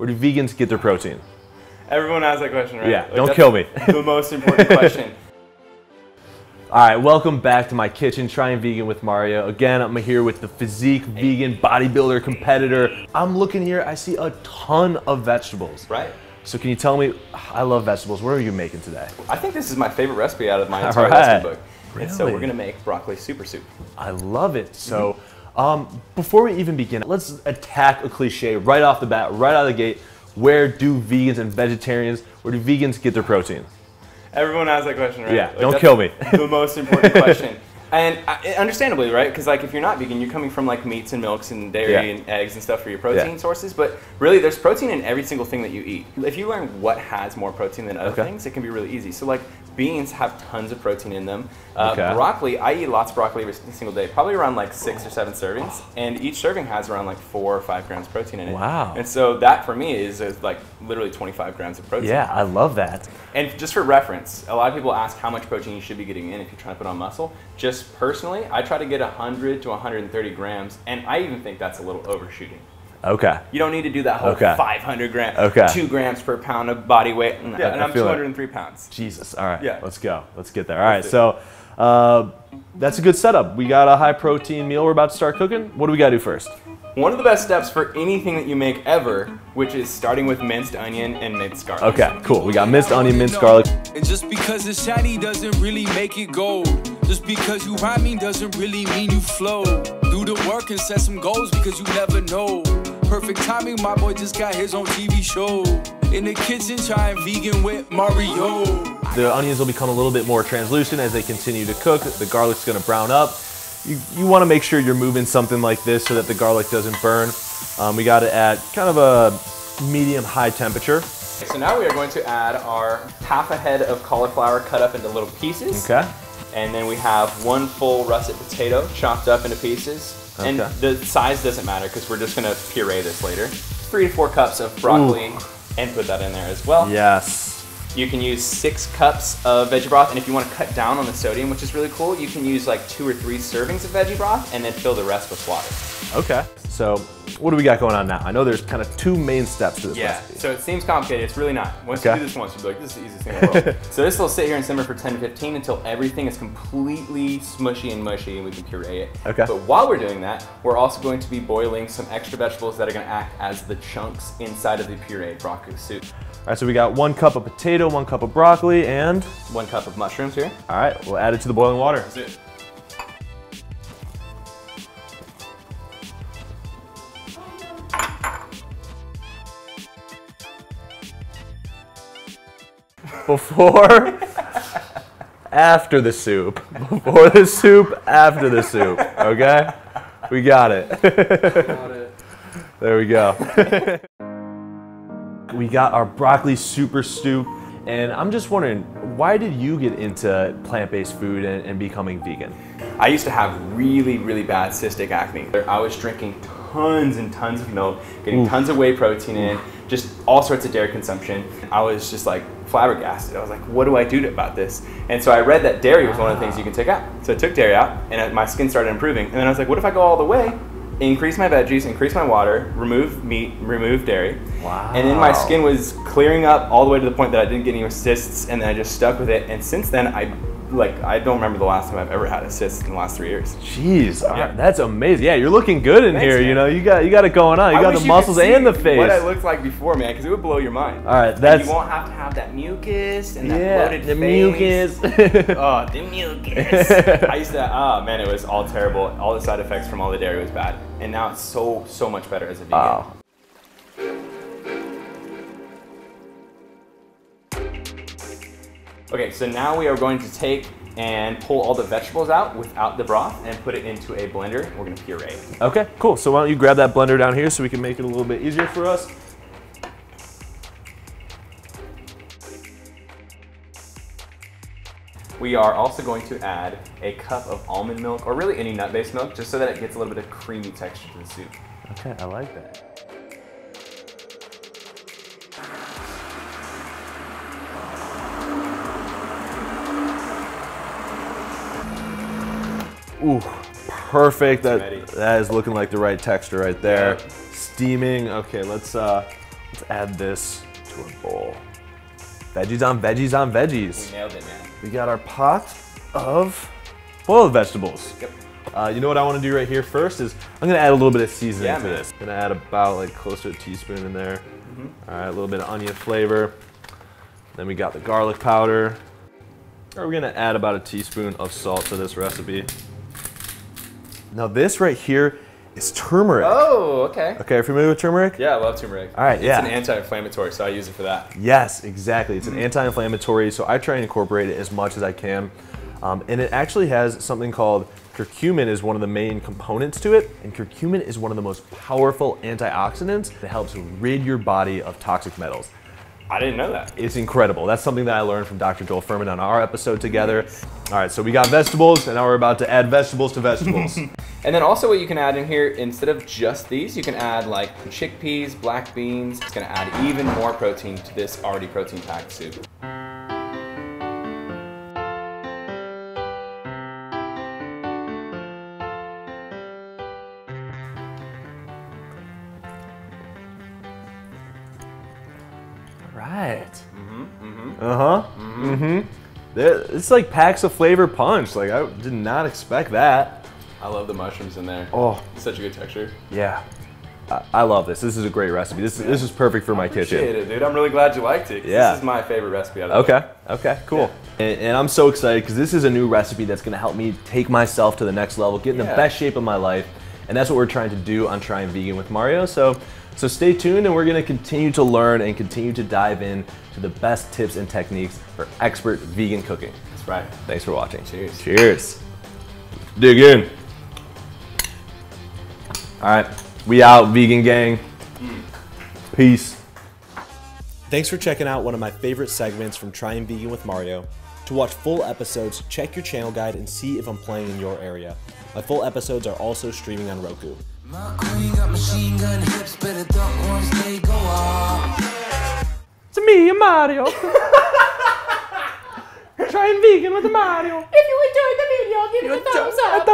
Where do vegans get their protein? Everyone asks that question, right? Yeah, like, don't kill me. The most important question. All right, welcome back to my kitchen, Trying Vegan with Mario. Again, I'm here with the physique vegan bodybuilder competitor. I'm looking here, I see a ton of vegetables. Right. So can you tell me, I love vegetables, what are you making today? I think this is my favorite recipe out of my entire recipe book. Really? And so we're gonna make broccoli super soup. I love it. So before we even begin, let's attack a cliche right off the bat, right out of the gate. Where do vegans and vegetarians, where do vegans get their protein? Everyone asks that question, right? Yeah, like, don't kill me. The most important question. And understandably, right? Because like if you're not vegan, you're coming from like meats and milks and dairy and eggs and stuff for your protein sources. But really, there's protein in every single thing that you eat. If you learn what has more protein than other things, it can be really easy. So like beans have tons of protein in them. Broccoli, I eat lots of broccoli every single day, probably around like 6 or 7 servings. And each serving has around like 4 or 5 grams of protein in it. Wow. And so that for me is like literally 25 grams of protein. Yeah, I love that. And just for reference, a lot of people ask how much protein you should be getting in if you're trying to put on muscle. Just personally, I try to get 100 to 130 grams, and I even think that's a little overshooting. Okay. You don't need to do that whole 500 grams, 2 grams per pound of body weight. No, and I'm 203 pounds. Jesus, all right, yeah. Let's go. Let's get there. All right, so that's a good setup. We got a high protein meal we're about to start cooking. What do we gotta do first? One of the best steps for anything that you make ever, which is starting with minced onion and minced garlic. Okay, cool. We got minced onion, minced garlic. And just because it's shiny doesn't really make it gold. Just because you rhyming doesn't really mean you flow. Do the work and set some goals because you never know. Perfect timing, my boy just got his own TV show. In the kitchen, trying vegan with Mario. The onions will become a little bit more translucent as they continue to cook. The garlic's gonna brown up. You wanna make sure you're moving something like this so that the garlic doesn't burn. We got it at kind of a medium-high temperature. So now we are going to add our half a head of cauliflower cut up into little pieces. Okay. And then we have 1 full russet potato chopped up into pieces. And the size doesn't matter because we're just gonna puree this later. 3 to 4 cups of broccoli and put that in there as well. Yes. You can use 6 cups of veggie broth, and if you want to cut down on the sodium, which is really cool, you can use like 2 or 3 servings of veggie broth and then fill the rest with water. Okay. So what do we got going on now? I know there's kind of 2 main steps to this recipe. So it seems complicated, it's really not. Once you do this once, you'll be like, this is the easiest thing in the world. So this will sit here and simmer for 10 to 15 until everything is completely smushy and mushy and we can puree it. Okay. But while we're doing that, we're also going to be boiling some extra vegetables that are gonna act as the chunks inside of the pureed broccoli soup. All right, so we got 1 cup of potato, 1 cup of broccoli, and 1 cup of mushrooms here. All right, we'll add it to the boiling water. That's it. Before, after the soup. Before the soup, after the soup, okay? We got it. Got it. There we go. We got our broccoli super soup, and I'm just wondering, why did you get into plant-based food and becoming vegan? I used to have really, really bad cystic acne. I was drinking tons and tons of milk, getting tons of whey protein in, just all sorts of dairy consumption. I was just like flabbergasted. I was like, what do I do about this? And so I read that dairy was one of the things you can take out. So I took dairy out, and my skin started improving. And then I was like, what if I go all the way? Increase my veggies, increase my water, remove meat, remove dairy. Wow. And then my skin was clearing up all the way to the point that I didn't get any cysts, and then I just stuck with it. And since then, I don't remember the last time I've ever had a cyst in the last 3 years. Jeez, that's amazing. Yeah, you're looking good in here. Man. You know, you got it going on. You got the muscles and the face. What I looked like before, man, because it would blow your mind. All right, that's. You won't have to have that mucus and that bloated the face. mucus. Oh, the mucus. I used to. Oh man, it was all terrible. All the side effects from all the dairy was bad, and now it's so much better as a vegan. Wow. Okay, so now we are going to take and pull all the vegetables out without the broth and put it into a blender. We're gonna puree it. Okay, cool. So why don't you grab that blender down here so we can make it a little bit easier for us. We are also going to add a cup of almond milk, or really any nut-based milk, just so that it gets a little bit of creamy texture to the soup. Okay, I like that. Ooh, perfect. That is looking like the right texture right there. Yeah. Steaming. Okay, let's Let's add this to our bowl. Veggies on veggies on veggies. We nailed it, man. We got our pot of boiled vegetables. Yep. You know what I want to do right here first is I'm going to add a little bit of seasoning to man. this. I'm going to add about like close to a teaspoon in there. All right, a little bit of onion flavor. Then we got the garlic powder. We're going to add about a teaspoon of salt to this recipe. Now this right here is turmeric. Oh, okay. Okay, are you familiar with turmeric? Yeah, I love turmeric. All right, yeah. It's an anti-inflammatory, so I use it for that. Yes, exactly. It's an anti-inflammatory, so I try and incorporate it as much as I can. And it actually has something called curcumin is one of the main components to it, and curcumin is one of the most powerful antioxidants that helps rid your body of toxic metals. I didn't know that. It's incredible. That's something that I learned from Dr. Joel Furman on our episode together. All right, so we got vegetables, and now we're about to add vegetables to vegetables. And then also what you can add in here, instead of just these, you can add like chickpeas, black beans. It's gonna add even more protein to this already protein-packed soup. Right. It's like packs of flavor punch. Like I did not expect that. I love the mushrooms in there. Oh, Such a good texture. yeah. I love this. This is a great recipe. This is perfect for my kitchen. Appreciate it, dude. I'm really glad you liked it. Yeah. This is my favorite recipe out of it. Okay, cool. Yeah. And I'm so excited because this is a new recipe that's going to help me take myself to the next level, get in the best shape of my life. And that's what we're trying to do on Trying Vegan with Mario. So stay tuned, and we're going to continue to learn and continue to dive in to the best tips and techniques for expert vegan cooking. That's right. Thanks for watching. Cheers. Cheers. Dig in. All right, we out, vegan gang. Peace. Thanks for checking out one of my favorite segments from Trying Vegan with Mario. To watch full episodes, check your channel guide and see if I'm playing in your area. My full episodes are also streaming on Roku. My queen got machine gun hips, better duck once they go off. It's me, Mario. Trying Vegan with Mario. If you enjoyed the video, give it a thumbs up.